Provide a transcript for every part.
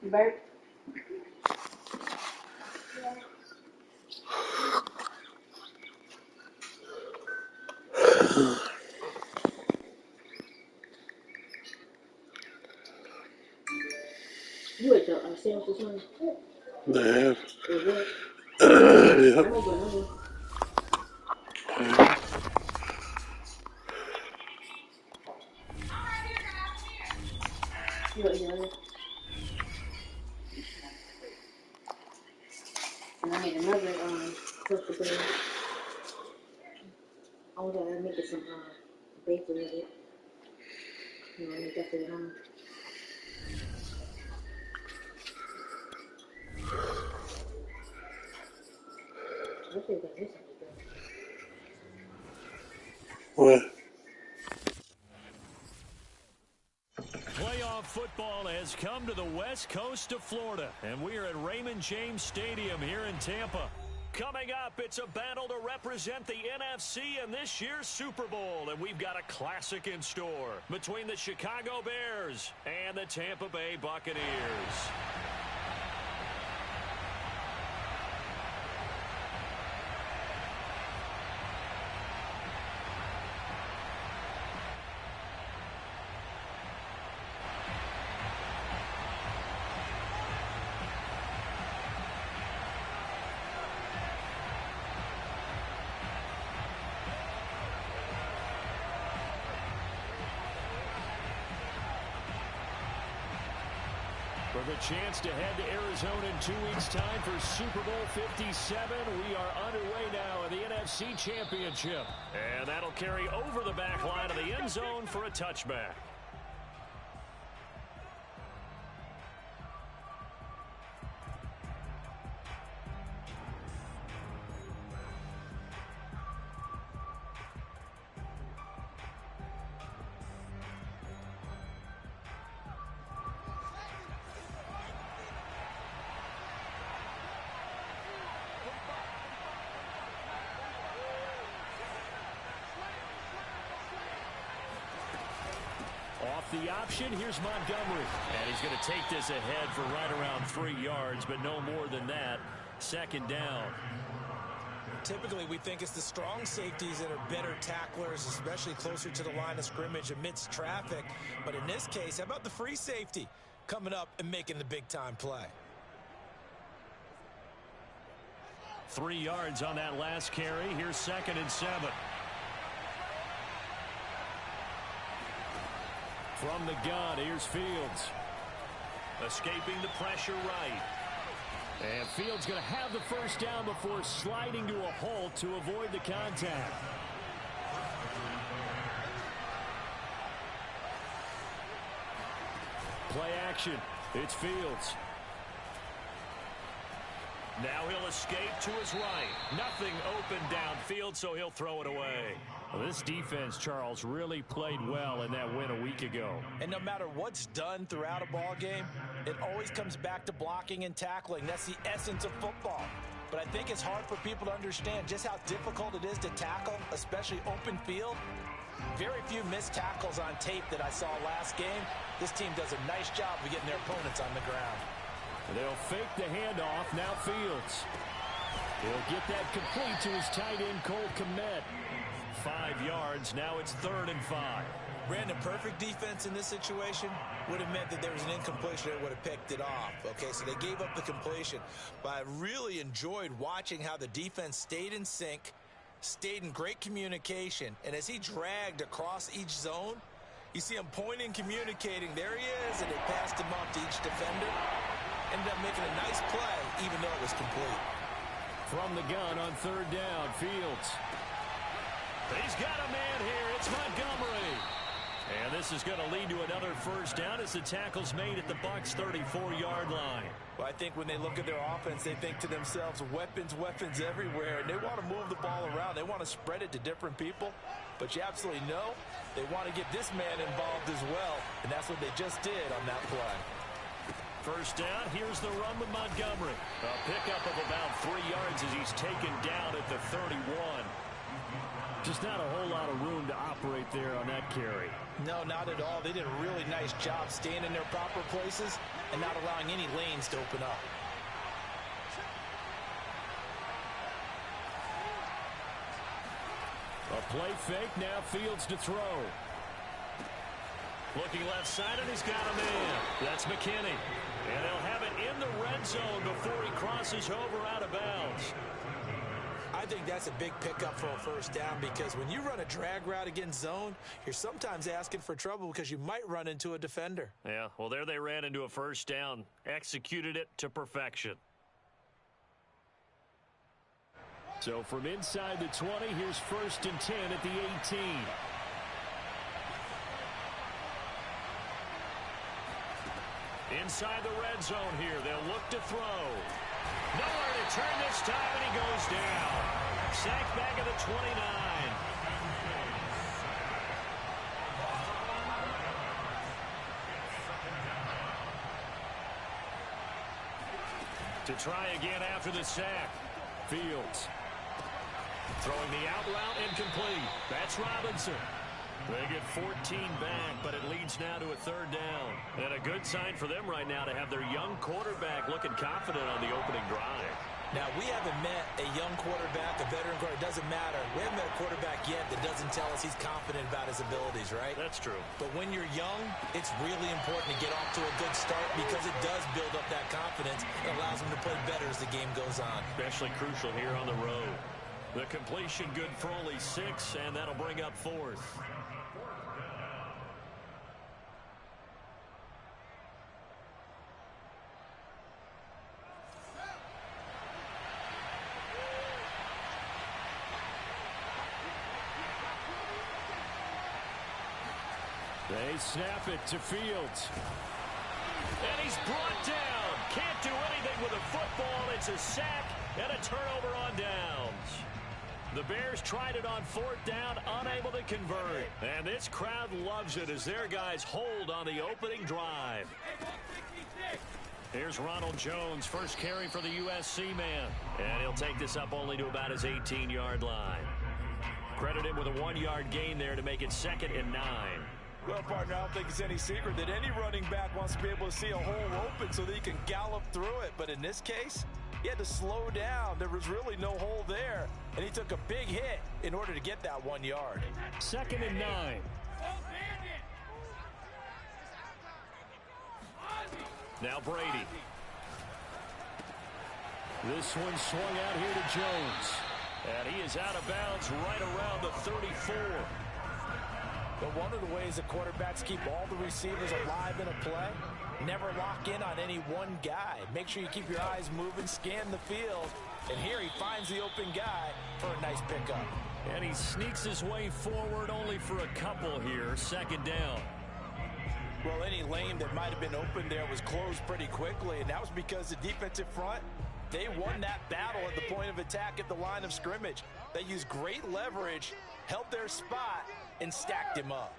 You burp? You ate the sandwich this morning? They have. Is it? Yep. I don't know. You ate it? And I made another toasted bread. I was gonna make some bacon with it. You know, make that for your mom. I think that is something good. What? Playoff football has come to the west coast of Florida, and we are at Raymond James Stadium here in Tampa. Coming up, it's a battle to represent the NFC in this year's Super Bowl, and we've got a classic in store between the Chicago Bears and the Tampa Bay Buccaneers. For the chance to head to Arizona in 2 weeks' time for Super Bowl 57, we are underway now in the NFC Championship. And that'll carry over the back line of the end zone for a touchback. Off the option, here's Montgomery. And he's going to take this ahead for right around 3 yards, but no more than that. Second down. Typically, we think it's the strong safeties that are better tacklers, especially closer to the line of scrimmage amidst traffic. But in this case, how about the free safety coming up and making the big-time play? 3 yards on that last carry. Here's 2nd and 7. From the gun, here's Fields. Escaping the pressure right. And Fields going to have the first down before sliding to a halt to avoid the contact. Play action. It's Fields. Now he'll escape to his right. Nothing open downfield, so he'll throw it away. Well, this defense, Charles, really played well in that win a week ago. And no matter what's done throughout a ball game, it always comes back to blocking and tackling. That's the essence of football. But I think it's hard for people to understand just how difficult it is to tackle, especially open field. Very few missed tackles on tape that I saw last game. This team does a nice job of getting their opponents on the ground. They'll fake the handoff. Now Fields. He'll get that complete to his tight end, Cole Kmet. 5 yards. Now it's 3rd and 5. Brandon, perfect defense in this situation would have meant that there was an incompletion that would have picked it off. Okay, so they gave up the completion. But I really enjoyed watching how the defense stayed in sync, stayed in great communication. And as he dragged across each zone, you see him pointing, communicating. There he is, and they passed him off to each defender. Ended up making a nice play, even though it was complete. From the gun on 3rd down, Fields. He's got a man here. It's Montgomery. And this is going to lead to another first down as the tackle's made at the Bucs' 34-yard line. Well, I think when they look at their offense, they think to themselves, weapons, weapons everywhere. And they want to move the ball around. They want to spread it to different people. But you absolutely know they want to get this man involved as well. And that's what they just did on that play. First down, here's the run with Montgomery. A pickup of about 3 yards as he's taken down at the 31. Just not a whole lot of room to operate there on that carry. No, not at all. They did a really nice job staying in their proper places and not allowing any lanes to open up. A play fake, now Fields to throw. Looking left side, and he's got a man. That's McKinney. And they'll have it in the red zone before he crosses over out of bounds. I think that's a big pickup for a first down because when you run a drag route against zone, you're sometimes asking for trouble because you might run into a defender. Yeah, well, there they ran into a first down. Executed it to perfection. So from inside the 20, here's 1st and 10 at the 18. Inside the red zone here, they'll look to throw. Nowhere to turn this time, and he goes down. Sacked back at the 29. To try again after the sack. Fields. Throwing the out route incomplete. That's Robinson. They get 14 back, but it leads now to a 3rd down. And a good sign for them right now to have their young quarterback looking confident on the opening drive. Now, we haven't met a young quarterback, a veteran quarterback. It doesn't matter. We haven't met a quarterback yet that doesn't tell us he's confident about his abilities, right? That's true. But when you're young, it's really important to get off to a good start because it does build up that confidence and allows him to play better as the game goes on. Especially crucial here on the road. The completion good for only 6, and that'll bring up 4th. They snap it to Fields. And he's brought down. Can't do anything with a football. It's a sack and a turnover on downs. The Bears tried it on 4th down, unable to convert. And this crowd loves it as their guys hold on the opening drive. Here's Ronald Jones, first carry for the USC man. And he'll take this up only to about his 18-yard line. Credit him with a 1-yard gain there to make it 2nd and 9. Well, partner, I don't think it's any secret that any running back wants to be able to see a hole open so that he can gallop through it. But in this case, he had to slow down. There was really no hole there. And he took a big hit in order to get that 1 yard. 2nd and 9. Now Brady. This one swung out here to Jones. And he is out of bounds right around the 34. But one of the ways that quarterbacks keep all the receivers alive in a play, never lock in on any one guy. Make sure you keep your eyes moving, scan the field. And here he finds the open guy for a nice pickup. And he sneaks his way forward only for a couple here. 2nd down. Well, any lane that might have been open there was closed pretty quickly, and that was because the defensive front, they won that battle at the point of attack at the line of scrimmage. They used great leverage, held their spot, and stacked him up.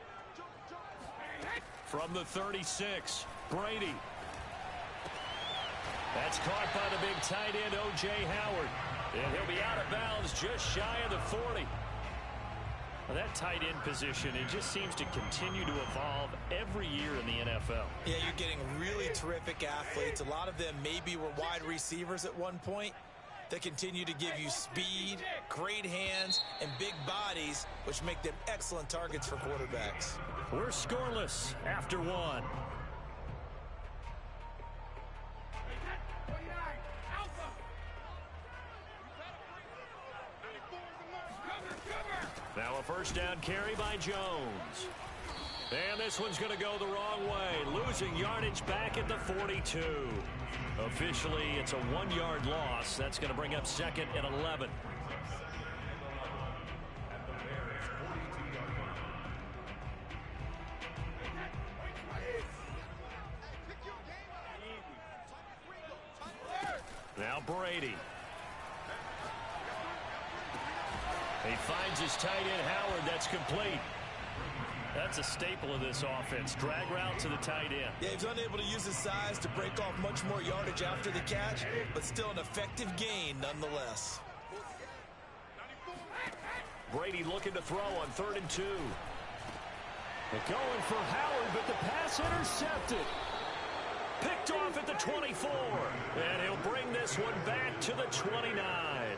From the 36, Brady. That's caught by the big tight end, O.J. Howard. And he'll be out of bounds just shy of the 40. Well, that tight end position, it just seems to continue to evolve every year in the NFL. Yeah, you're getting really terrific athletes. A lot of them maybe were wide receivers at one point. They continue to give you speed, great hands, and big bodies, which make them excellent targets for quarterbacks. We're scoreless after 1. Now a 1st down carry by Jones. And this one's going to go the wrong way. Losing yardage back at the 42. Officially, it's a 1-yard loss. That's going to bring up 2nd and 11. Now Brady. He finds his tight end, Howard. That's complete. That's a staple of this offense. Drag route to the tight end. Yeah, he's unable to use his size to break off much more yardage after the catch, but still an effective gain nonetheless. Brady looking to throw on 3rd and 2. They're going for Howard, but the pass intercepted. Picked off at the 24. And he'll bring this one back to the 29.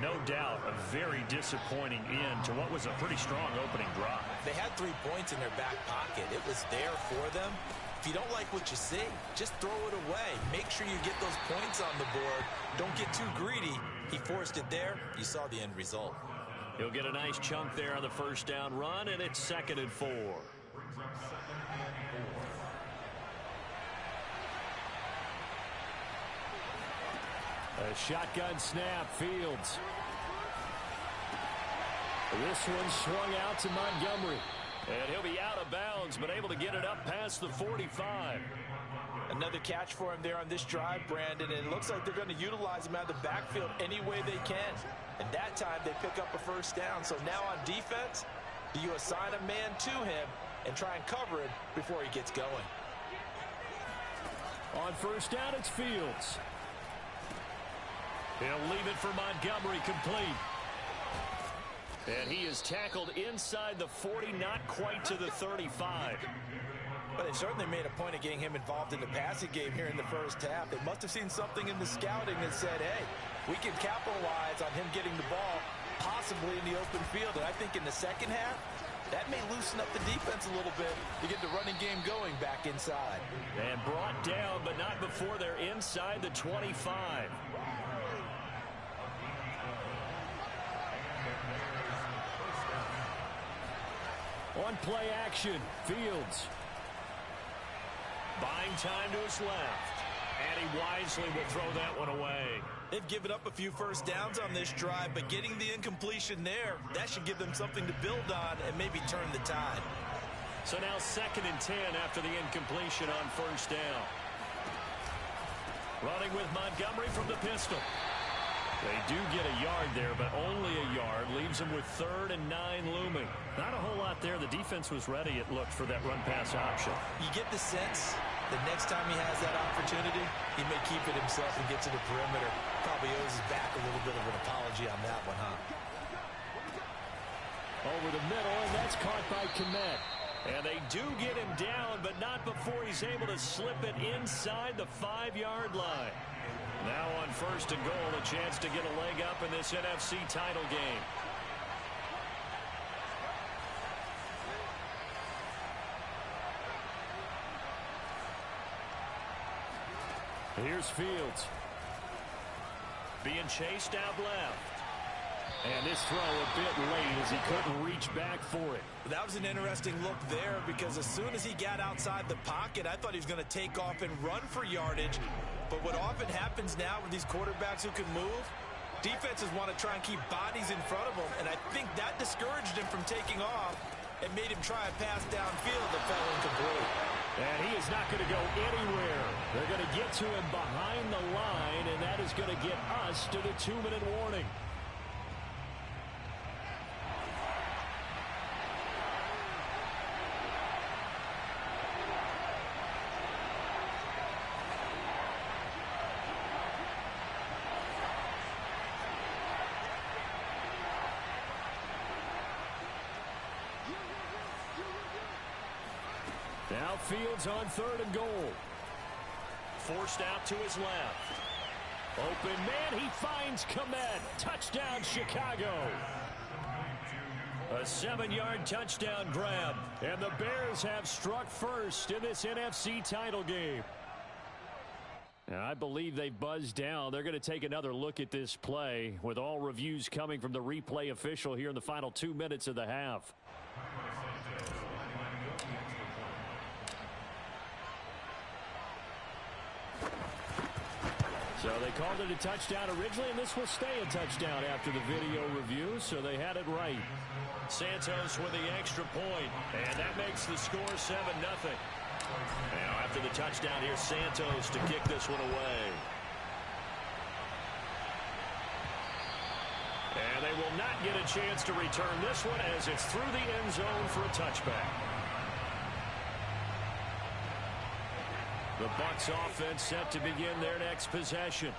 No doubt a very disappointing end to what was a pretty strong opening drive. They had 3 points in their back pocket. It was there for them. If you don't like what you see, just throw it away. Make sure you get those points on the board. Don't get too greedy. He forced it there. You saw the end result. He'll get a nice chunk there on the first down run, and it's 2nd and 4. A shotgun snap, Fields. This one swung out to Montgomery. And he'll be out of bounds, but able to get it up past the 45. Another catch for him there on this drive, Brandon, and it looks like they're going to utilize him out of the backfield any way they can. And that time they pick up a first down. So now on defense, do you assign a man to him and try and cover him before he gets going? On first down, it's Fields. He'll leave it for Montgomery, complete. And he is tackled inside the 40, not quite to the 35. But they certainly made a point of getting him involved in the passing game here in the first half. They must have seen something in the scouting that said, hey, we can capitalize on him getting the ball possibly in the open field. And I think in the second half, that may loosen up the defense a little bit to get the running game going back inside. And brought down, but not before they're inside the 25. On play action, Fields. Buying time to his left. And he wisely will throw that one away. They've given up a few first downs on this drive, but getting the incompletion there, that should give them something to build on and maybe turn the tide. So now 2nd and 10 after the incompletion on first down. Running with Montgomery from the pistol. They do get a yard there, but only a yard. Leaves them with 3rd and 9 looming. Not a whole lot there. The defense was ready, it looked, for that run-pass option. You get the sense that next time he has that opportunity, he may keep it himself and get to the perimeter. Probably owes his back a little bit of an apology on that one, huh? Over the middle, and that's caught by Kmet. And they do get him down, but not before he's able to slip it inside the 5-yard line. Now on 1st and goal, a chance to get a leg up in this NFC title game. Here's Fields. Being chased out left. And this throw a bit late as he couldn't reach back for it. That was an interesting look there because as soon as he got outside the pocket, I thought he was going to take off and run for yardage. But what often happens now with these quarterbacks who can move, defenses want to try and keep bodies in front of them. And I think that discouraged him from taking off and made him try a pass downfield that fell incomplete. And he is not going to go anywhere. They're going to get to him behind the line, and that is going to get us to the 2-minute warning. Now Fields on 3rd and goal. Forced out to his left. Open man, he finds Kmet. Touchdown, Chicago. A 7-yard touchdown grab. And the Bears have struck first in this NFC title game. And I believe they've buzzed down. They're going to take another look at this play with all reviews coming from the replay official here in the final 2 minutes of the half. So they called it a touchdown originally, and this will stay a touchdown after the video review, so they had it right. Santos with the extra point, and that makes the score 7-0. Now after the touchdown, here's Santos to kick this one away. And they will not get a chance to return this one as it's through the end zone for a touchback. The Bucs offense set to begin their next possession.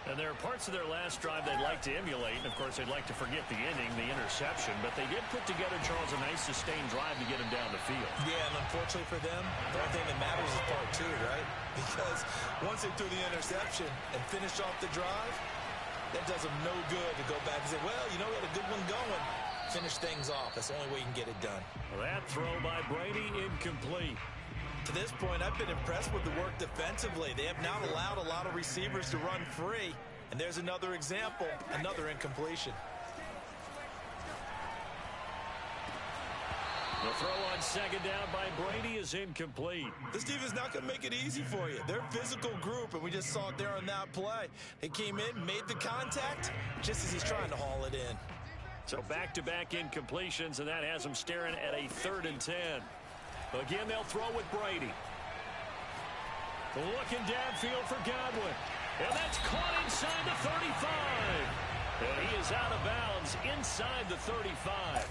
And there are parts of their last drive they'd like to emulate. And, of course, they'd like to forget the inning, the interception. But they did put together, Charles, a nice sustained drive to get him down the field. Yeah, and unfortunately for them, the only thing that matters is part two, right? Because once they threw the interception and finished off the drive, that does them no good to go back and say, well, you know, we had a good one going. Finish things off. That's the only way you can get it done. Well, that throw by Brady, incomplete. To this point, I've been impressed with the work defensively. They have not allowed a lot of receivers to run free. And there's another example, another incompletion. The throw on second down by Brady is incomplete. This defense is not going to make it easy for you. They're a physical group, and we just saw it there on that play. They came in, made the contact, just as he's trying to haul it in. So back-to-back incompletions, and that has them staring at a 3rd and 10. Again, they'll throw with Brady. Looking downfield for Godwin. And that's caught inside the 35. And he is out of bounds inside the 35.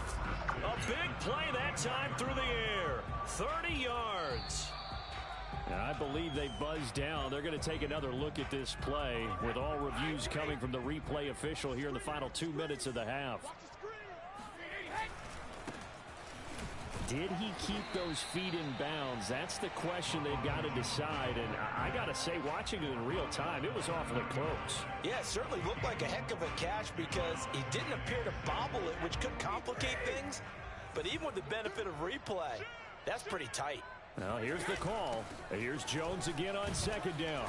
A big play that time through the air. 30 yards. And I believe they buzzed down. They're going to take another look at this play with all reviews coming from the replay official here in the final 2 minutes of the half. Did he keep those feet in bounds? That's the question they've got to decide. And I got to say, watching it in real time, it was awfully close. Yeah, it certainly looked like a heck of a catch because he didn't appear to bobble it, which could complicate things. But even with the benefit of replay, that's pretty tight. Now, here's the call. Here's Jones again on second down.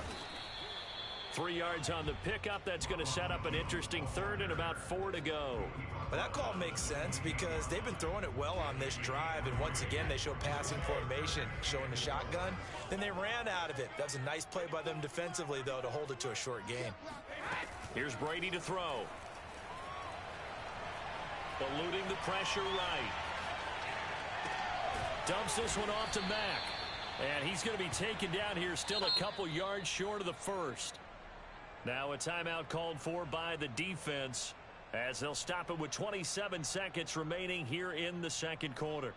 3 yards on the pickup. That's going to set up an interesting 3rd and about 4 to go. Well, that call makes sense because they've been throwing it well on this drive. And once again, they show passing formation, showing the shotgun. Then they ran out of it. That was a nice play by them defensively, though, to hold it to a short gain. Here's Brady to throw. Eluding the pressure right. Dumps this one off to Mack. And he's going to be taken down here still a couple yards short of the first. Now a timeout called for by the defense as they'll stop it with 27 seconds remaining here in the second quarter.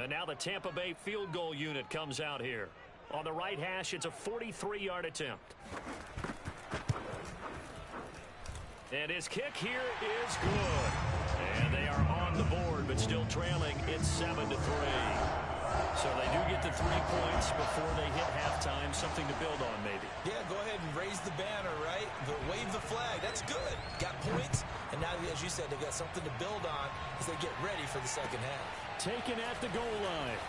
And now the Tampa Bay field goal unit comes out here. On the right hash, it's a 43-yard attempt. And his kick here is good. And they are on the board, but still trailing. It's 7-3. So they do get the 3 points before they hit halftime. Something to build on, maybe. Yeah, go ahead and raise the banner, right? Wave the flag. That's good. Got points. And now, as you said, they've got something to build on as they get ready for the second half. Taken at the goal line.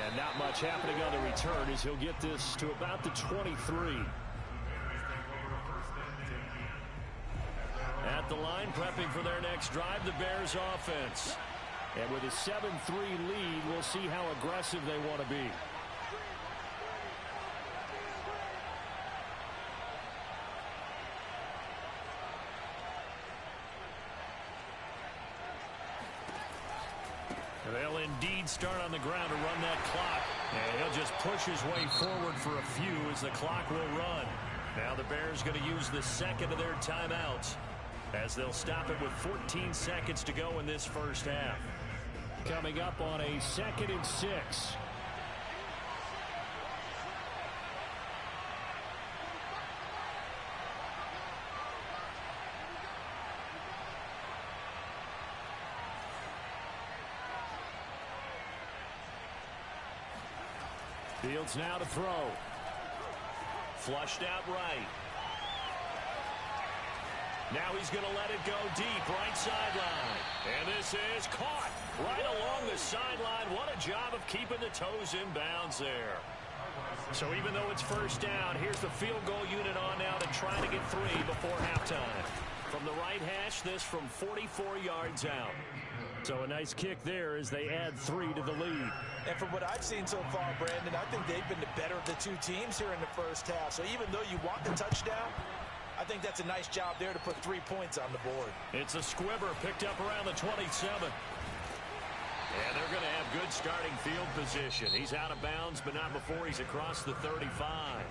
And not much happening on the return as he'll get this to about the 23. At the line, prepping for their next drive, the Bears offense. And with a 7-3 lead, we'll see how aggressive they want to be. They'll indeed start on the ground to run that clock. And he'll just push his way forward for a few as the clock will run. Now the Bears going to use the second of their timeouts as they'll stop it with 14 seconds to go in this first half. Coming up on a 2nd and 6. Fields now to throw. Flushed out right. Now he's going to let it go deep, right sideline. And this is caught right along the sideline. What a job of keeping the toes in bounds there. So even though it's first down, here's the field goal unit on now to try to get 3 before halftime. From the right hash, this from 44 yards out. So a nice kick there as they add 3 to the lead. And from what I've seen so far, Brandon, I think they've been the better of the two teams here in the first half. So even though you want the touchdown, I think that's a nice job there to put 3 points on the board. It's a squibber picked up around the 27. And they're going to have good starting field position. He's out of bounds, but not before he's across the 35.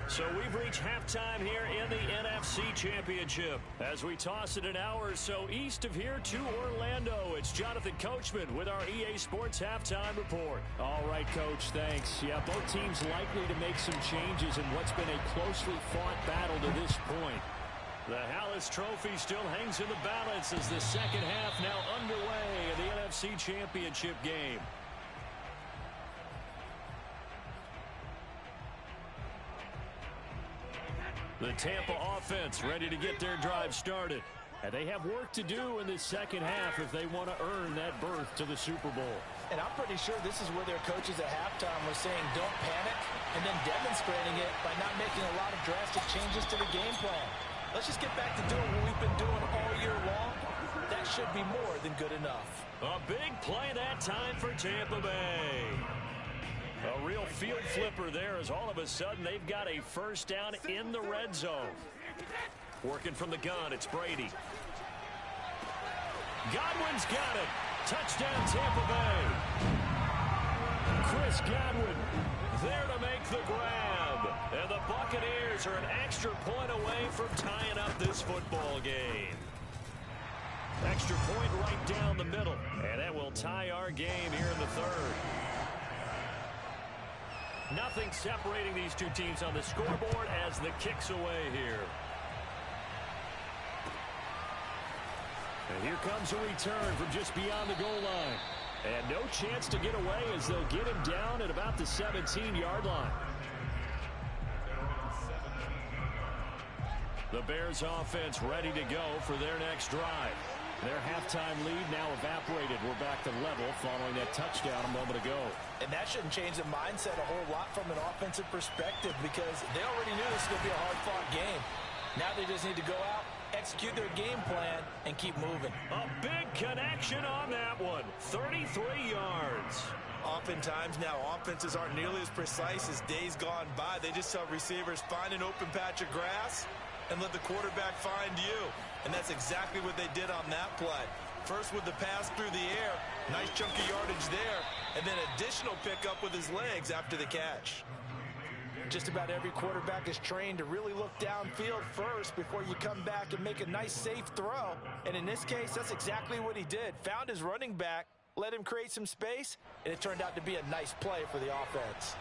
So we've reached halftime here in the NFC Championship. As we toss it an hour or so east of here to Orlando, it's Jonathan Coachman with our EA Sports Halftime Report. All right, Coach, thanks. Yeah, both teams likely to make some changes in what's been a closely fought battle to this point. The Hallis Trophy still hangs in the balance as the second half now underway in the NFC Championship game. The Tampa offense ready to get their drive started. And they have work to do in this second half if they want to earn that berth to the Super Bowl. And I'm pretty sure this is where their coaches at halftime were saying don't panic, and then demonstrating it by not making a lot of drastic changes to the game plan. Let's just get back to doing what we've been doing all year long. That should be more than good enough. A big play that time for Tampa Bay. A real field flipper there as all of a sudden they've got a first down in the red zone. Working from the gun, it's Brady. Godwin's got it. Touchdown Tampa Bay. Chris Godwin there to make the grab. And the Buccaneers are an extra point away from tying up this football game. Extra point right down the middle. And that will tie our game here in the third. Nothing separating these two teams on the scoreboard as the kick's away here. And here comes a return from just beyond the goal line. And no chance to get away as they'll get him down at about the 17-yard line. The Bears offense ready to go for their next drive. Their halftime lead now evaporated. We're back to level following that touchdown a moment ago. And that shouldn't change the mindset a whole lot from an offensive perspective because they already knew this was going to be a hard-fought game. Now they just need to go out, execute their game plan, and keep moving. A big connection on that one. 33 yards. Oftentimes now offenses aren't nearly as precise as days gone by. They just tell receivers, find an open patch of grass and let the quarterback find you. And that's exactly what they did on that play. First with the pass through the air, nice chunk of yardage there, and then additional pickup with his legs after the catch. Just about every quarterback is trained to really look downfield first before you come back and make a nice safe throw. And in this case, that's exactly what he did. Found his running back, let him create some space, and it turned out to be a nice play for the offense.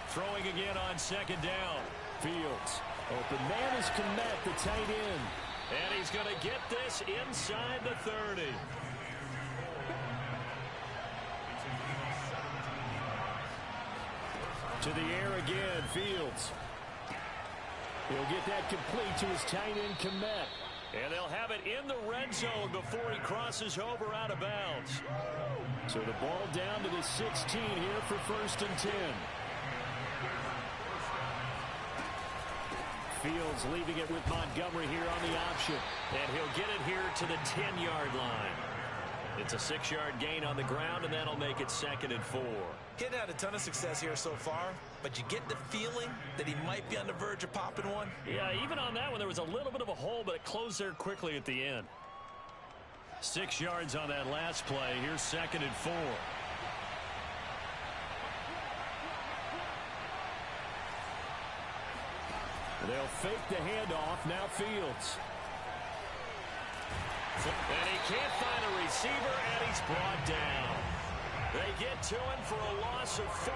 Throwing again on second down. Fields. Open man is Kmet, the tight end. And he's going to get this inside the 30. To the air again, Fields. He'll get that complete to his tight end, Kmet. And they'll have it in the red zone before he crosses over out of bounds. So the ball down to the 16 here for 1st and 10. Fields leaving it with Montgomery here on the option. And he'll get it here to the 10-yard line. It's a 6-yard gain on the ground, and that'll make it 2nd and 4. Getting had a ton of success here so far, but you get the feeling that he might be on the verge of popping one. Yeah, even on that one, there was a little bit of a hole, but it closed there quickly at the end. 6 yards on that last play. Here's 2nd and 4. They'll fake the handoff. Now Fields. And he can't find a receiver, and he's brought down. They get to him for a loss of 4,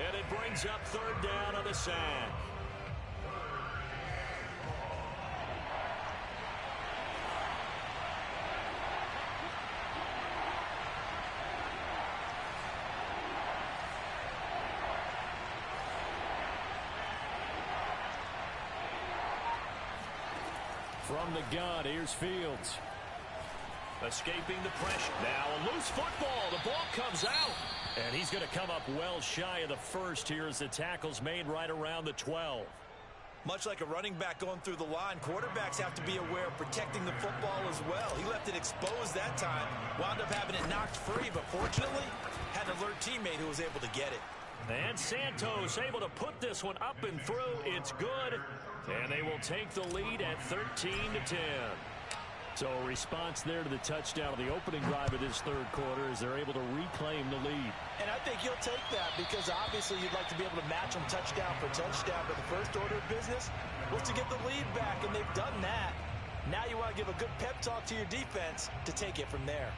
and it brings up 3rd down on the sack. From the gun, here's Fields. Escaping the pressure. Now a loose football. The ball comes out. And he's going to come up well shy of the first here as the tackle's made right around the 12. Much like a running back going through the line, quarterbacks have to be aware of protecting the football as well. He left it exposed that time, wound up having it knocked free, but fortunately had an alert teammate who was able to get it. And Santos able to put this one up and through. It's good. And they will take the lead at 13-10. So a response there to the touchdown of the opening drive of this third quarter as they're able to reclaim the lead. And I think he'll take that because obviously you'd like to be able to match them touchdown for touchdown, but the first order of business was to get the lead back, and they've done that. Now you want to give a good pep talk to your defense to take it from there.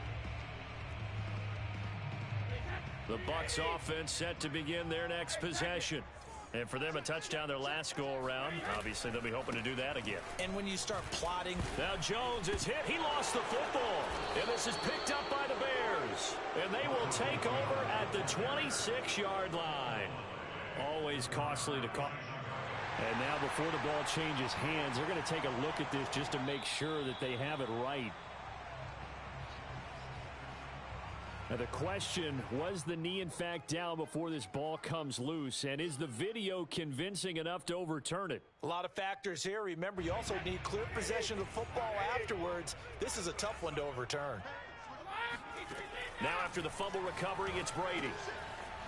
The Bucs offense set to begin their next possession. And for them, a touchdown their last go-around. Obviously, they'll be hoping to do that again. And when you start plotting. Now Jones is hit. He lost the football. And this is picked up by the Bears. And they will take over at the 26-yard line. Always costly to call. And now before the ball changes hands, they're going to take a look at this just to make sure that they have it right. Now the question, was the knee in fact down before this ball comes loose? And is the video convincing enough to overturn it? A lot of factors here. Remember, you also need clear possession of the football afterwards. This is a tough one to overturn. Now after the fumble recovery, it's Brady.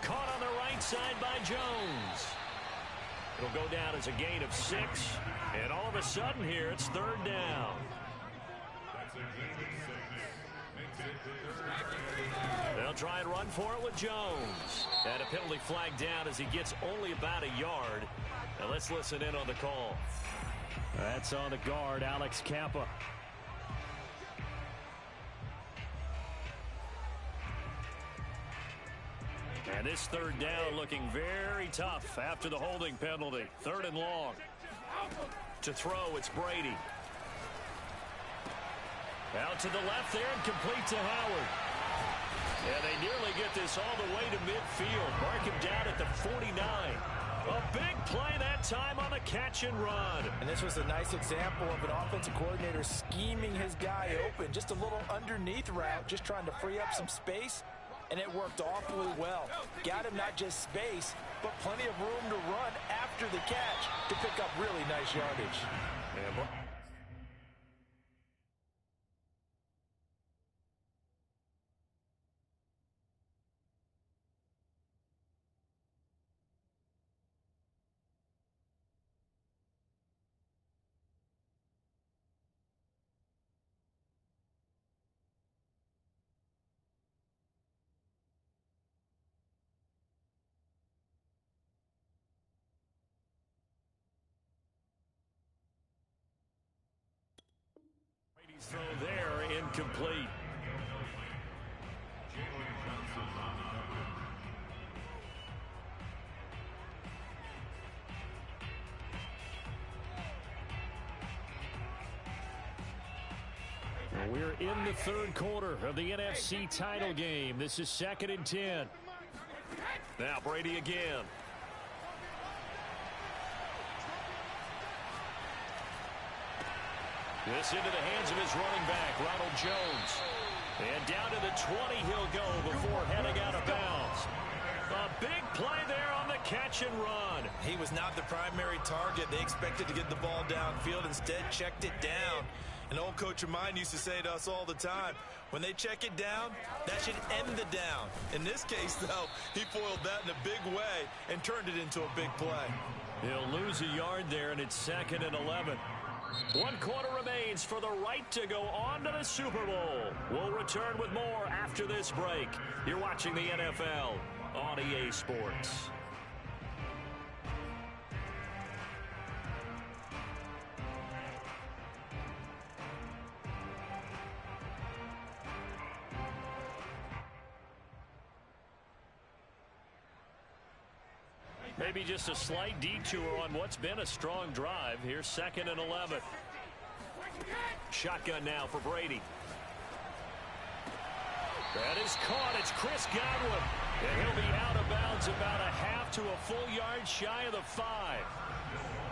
Caught on the right side by Jones. It'll go down as a gain of 6. And all of a sudden here, it's third down. They'll try and run for it with Jones. And a penalty flag down as he gets only about a yard. Now let's listen in on the call. That's on the guard, Alex Kappa. And this third down looking very tough after the holding penalty. Third and long. To throw, it's Brady. Out to the left there and complete to Howard. And they nearly get this all the way to midfield. Mark him down at the 49. A big play that time on the catch and run. And this was a nice example of an offensive coordinator scheming his guy open. Just a little underneath route, just trying to free up some space. And it worked awfully well. Got him not just space, but plenty of room to run after the catch to pick up really nice yardage. Throw there, incomplete. We're in the third quarter of the NFC title game. This is 2nd and 10. Now Brady again. This into the hands of his running back, Ronald Jones. And down to the 20 he'll go before heading out of bounds. A big play there on the catch and run. He was not the primary target. They expected to get the ball downfield. Instead, checked it down. An old coach of mine used to say to us all the time, when they check it down, that should end the down. In this case, though, he foiled that in a big way and turned it into a big play. He'll lose a yard there, and it's 2nd and 11. 1 quarter remains for the right to go on to the Super Bowl. We'll return with more after this break. You're watching the NFL on EA Sports. Maybe just a slight detour on what's been a strong drive. Here's 2nd and 11. Shotgun now for Brady. That is caught. It's Chris Godwin. And he'll be out of bounds about a half to a full yard shy of the 5.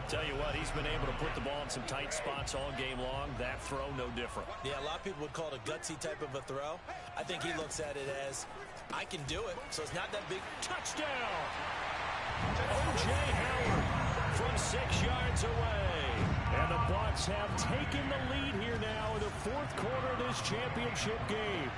Tell you what, he's been able to put the ball in some tight spots all game long. That throw, no different. Yeah, a lot of people would call it a gutsy type of a throw. I think he looks at it as, I can do it, so it's not that big. Touchdown! O.J. Howard from 6 yards away. And the Bucs have taken the lead here now in the fourth quarter of this championship game.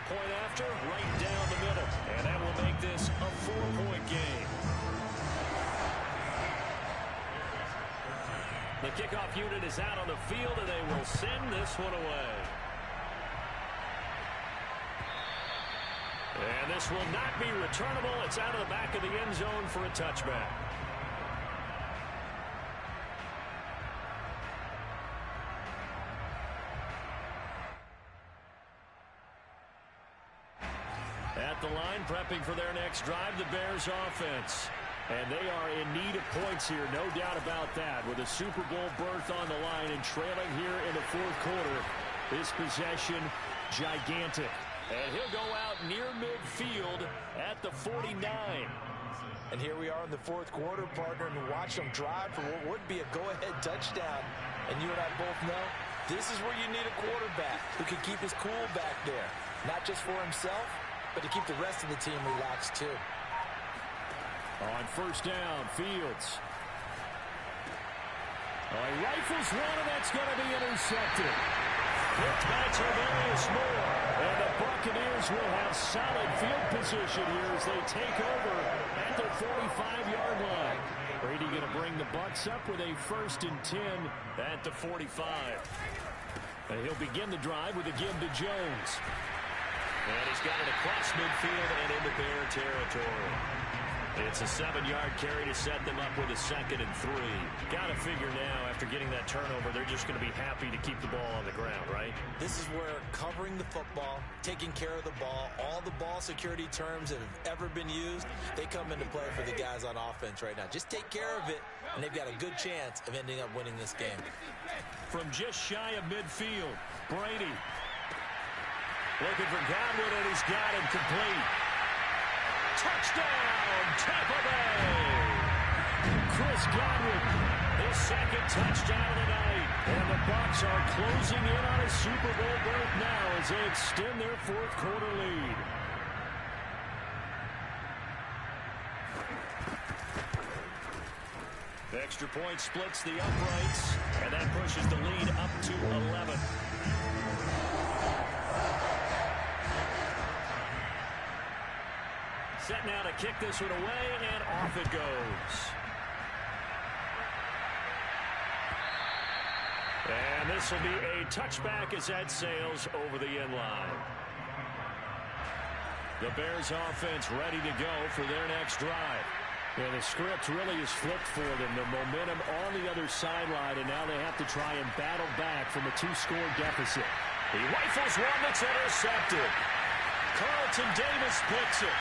Point after, right down the middle. And that will make this a 4-point game. The kickoff unit is out on the field, and they will send this one away. And this will not be returnable. It's out of the back of the end zone for a touchback. At the line, prepping for their next drive, the Bears offense. And they are in need of points here, no doubt about that. With a Super Bowl berth on the line and trailing here in the fourth quarter, this possession gigantic. And he'll go out near midfield at the 49. And here we are in the fourth quarter, partner, and watch them drive for what would be a go-ahead touchdown. And you and I both know this is where you need a quarterback who can keep his cool back there. Not just for himself, but to keep the rest of the team relaxed too. On first down, Fields. He rifles one, and that's going to be intercepted. Picked by Tarvarius Moore. And the Buccaneers will have solid field position here as they take over at their 45-yard line. Brady going to bring the Bucs up with a 1st and 10 at the 45. And he'll begin the drive with a give to Jones. And he's got it across midfield and into Bear territory. It's a 7-yard carry to set them up with a 2nd and 3. Got to figure now, after getting that turnover, they're just going to be happy to keep the ball on the ground, right? This is where covering the football, taking care of the ball, all the ball security terms that have ever been used, they come into play for the guys on offense right now. Just take care of it, and they've got a good chance of ending up winning this game. From just shy of midfield, Brady looking for Godwin, and he's got him complete. Touchdown, Tampa Bay! Chris Godwin, his 2nd touchdown of the night. And the Bucs are closing in on a Super Bowl berth now as they extend their fourth quarter lead. Extra point splits the uprights, and that pushes the lead up to 11. Set now to kick this one away, and off it goes. And this will be a touchback as that sails over the end line. The Bears offense ready to go for their next drive. Yeah, the script really is flipped for them. The momentum on the other sideline, and now they have to try and battle back from a 2-score deficit. He rifles one that's intercepted. Carlton Davis picks it.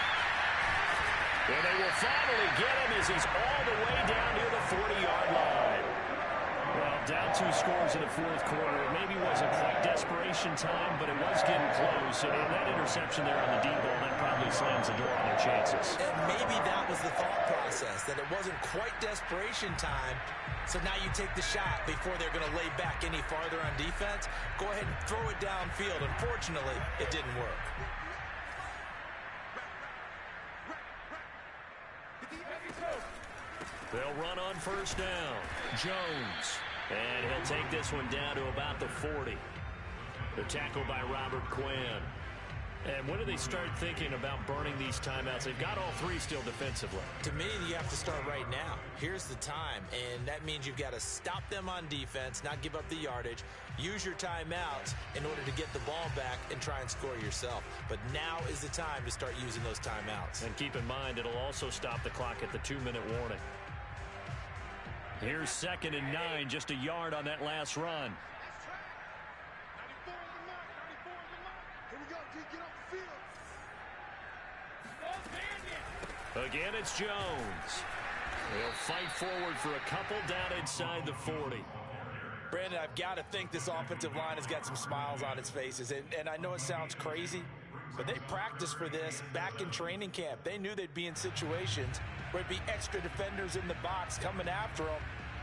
And they will finally get him as he's all the way down near the 40-yard line. Well, down 2 scores in the fourth quarter. It maybe wasn't quite desperation time, but it was getting close. And that interception there on the deep ball, that probably slams the door on their chances. And maybe that was the thought process, that it wasn't quite desperation time. So now you take the shot before they're going to lay back any farther on defense. Go ahead and throw it downfield. Unfortunately, it didn't work. They'll run on first down. Jones. And he'll take this one down to about the 40. The tackle by Robert Quinn. And when do they start thinking about burning these timeouts? They've got all 3 still defensively. To me, you have to start right now. Here's the time, and that means you've got to stop them on defense, not give up the yardage, use your timeouts in order to get the ball back and try and score yourself. But now is the time to start using those timeouts. And keep in mind, it'll also stop the clock at the 2-minute warning. Here's 2nd and 9, just a yard on that last run. Again, it's Jones. He'll fight forward for a couple down inside the 40. Brandon, I've got to think this offensive line has got some smiles on its faces. And I know it sounds crazy, But they practiced for this back in training camp. They knew they'd be in situations where it'd be extra defenders in the box coming after them,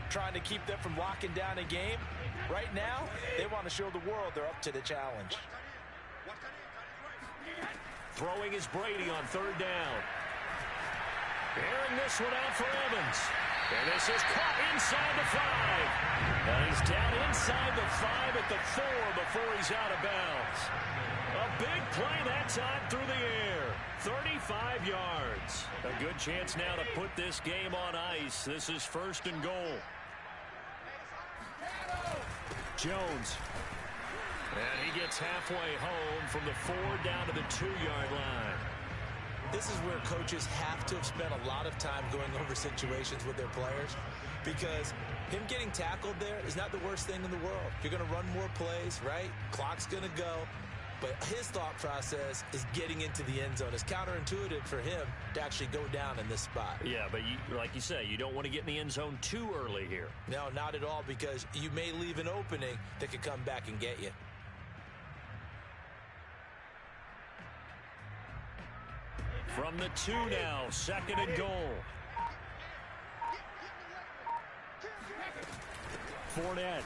trying to keep them from locking down a game. Right now, they want to show the world they're up to the challenge. Throwing is Brady on third down. Airing this one out for Evans. And this is caught inside the 5. And he's down inside the 5 at the 4 before he's out of bounds. A big play that time through the air. 35 yards. A good chance now to put this game on ice. This is first and goal. Jones. And he gets halfway home from the 4 down to the 2-yard line. This is where coaches have to have spent a lot of time going over situations with their players, because him getting tackled there is not the worst thing in the world. You're going to run more plays, right? Clock's going to go. But his thought process is getting into the end zone. It's counterintuitive for him to actually go down in this spot. Yeah, but like you say, you don't want to get in the end zone too early here. No, not at all, because you may leave an opening that could come back and get you. From the 2 now, second and goal. Fournette.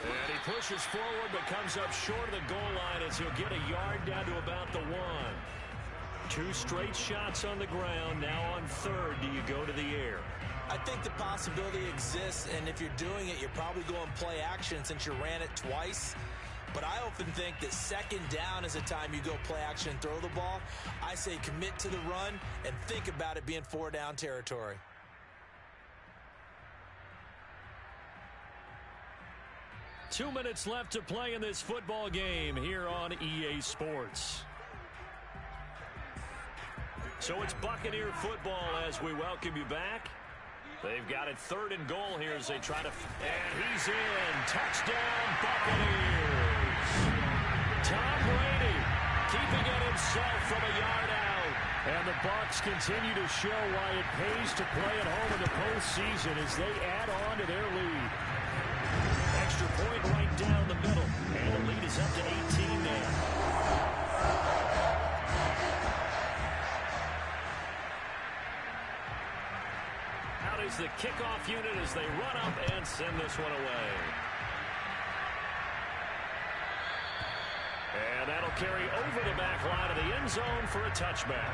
And he pushes forward but comes up short of the goal line as he'll get a yard down to about the 1. 2 straight shots on the ground. Now on third, do you go to the air? I think the possibility exists, and if you're doing it, you're probably going play action since you ran it twice. But I often think that second down is a time you go play action and throw the ball. I say commit to the run and think about it being 4 down territory. Two minutes left to play in this football game here on EA Sports. So it's Buccaneer football as we welcome you back. They've got it third and goal here as they try to... And he's in. Touchdown, Buccaneers. Tom Brady keeping it himself from a yard out. And the Bucs continue to show why it pays to play at home in the postseason as they add on to their lead. Extra point right down the middle. And the lead is up to 18 now. Out is the kickoff unit as they run up and send this one away. And that'll carry over the back line of the end zone for a touchback.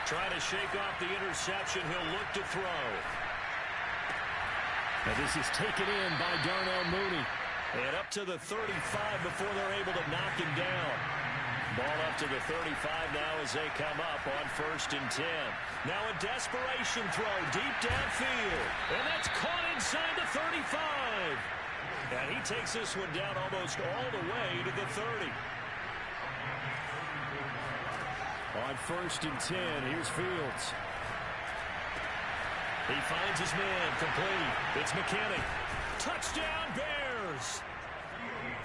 Trying to shake off the interception. He'll look to throw. And this is taken in by Darnell Mooney. And up to the 35 before they're able to knock him down. Ball up to the 35 now as they come up on 1st and 10. Now a desperation throw deep downfield. And that's caught inside the 35. And he takes this one down almost all the way to the 30. On 1st and 10, here's Fields. He finds his man, complete. It's McKinney. Touchdown, Bears!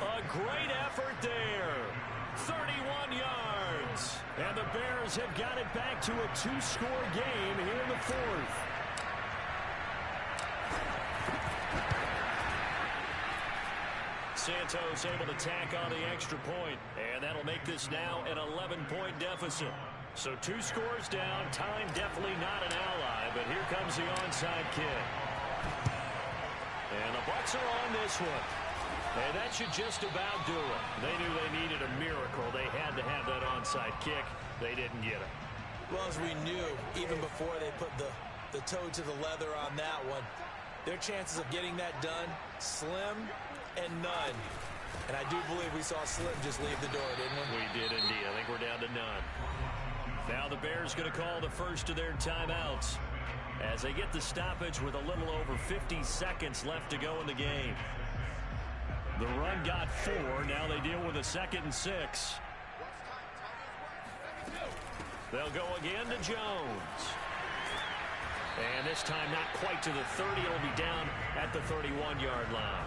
A great effort there. 31 yards. And the Bears have got it back to a 2-score game here in the 4th. Santos able to tack on the extra point, and that'll make this now an 11-point deficit. So 2 scores down, time definitely not an ally, but here comes the onside kick. And the Bucs are on this one. And that should just about do it. They knew they needed a miracle. They had to have that onside kick. They didn't get it. Well, as we knew, even before they put the toe to the leather on that one, their chances of getting that done, slim and none. And I do believe we saw Slim just leave the door, didn't we? We did indeed. I think we're down to none. Now the Bears going to call the first of their timeouts as they get the stoppage with a little over 50 seconds left to go in the game. The run got 4. Now they deal with a 2nd and 6. They'll go again to Jones. And this time not quite to the 30. It'll be down at the 31-yard line.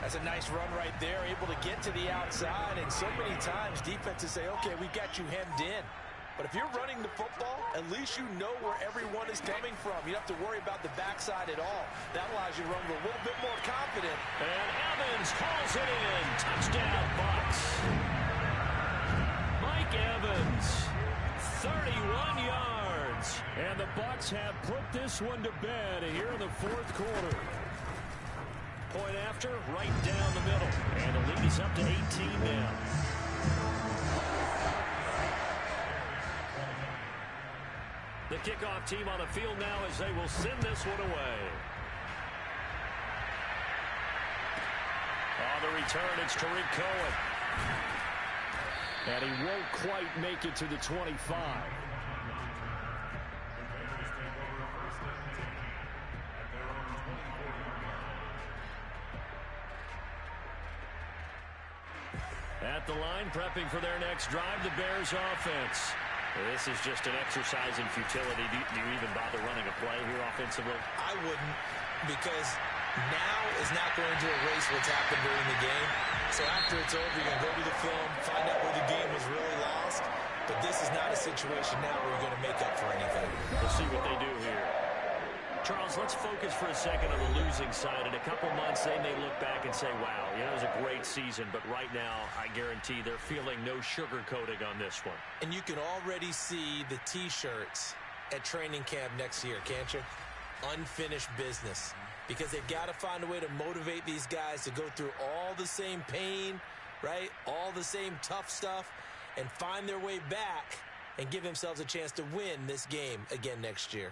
That's a nice run right there, able to get to the outside. And so many times defenses say, okay, we've got you hemmed in. But if you're running the football, at least you know where everyone is coming from. You don't have to worry about the backside at all. That allows you to run with a little bit more confident. And Evans hauls it in. Touchdown, Bucs. Mike Evans, 31 yards. And the Bucs have put this one to bed here in the fourth quarter. Point after, right down the middle. And the lead is up to 18 now. The kickoff team on the field now as they will send this one away. On the return, it's Tariq Cohen. And he won't quite make it to the 25. At the line, prepping for their next drive, the Bears offense. This is just an exercise in futility. Do you even bother running a play here offensively? I wouldn't, because now is not going to erase what's happened during the game. So after it's over, you're going to go to the film, find out where the game was really lost. But this is not a situation now where you're going to make up for anything. We'll see what they do here. Charles, let's focus for a second on the losing side. In a couple months, they may look back and say, wow, it was a great season. But right now, I guarantee they're feeling no sugarcoating on this one. And you can already see the T-shirts at training camp next year, can't you? Unfinished business. Because they've got to find a way to motivate these guys to go through all the same pain, right? All the same tough stuff, and find their way back and give themselves a chance to win this game again next year.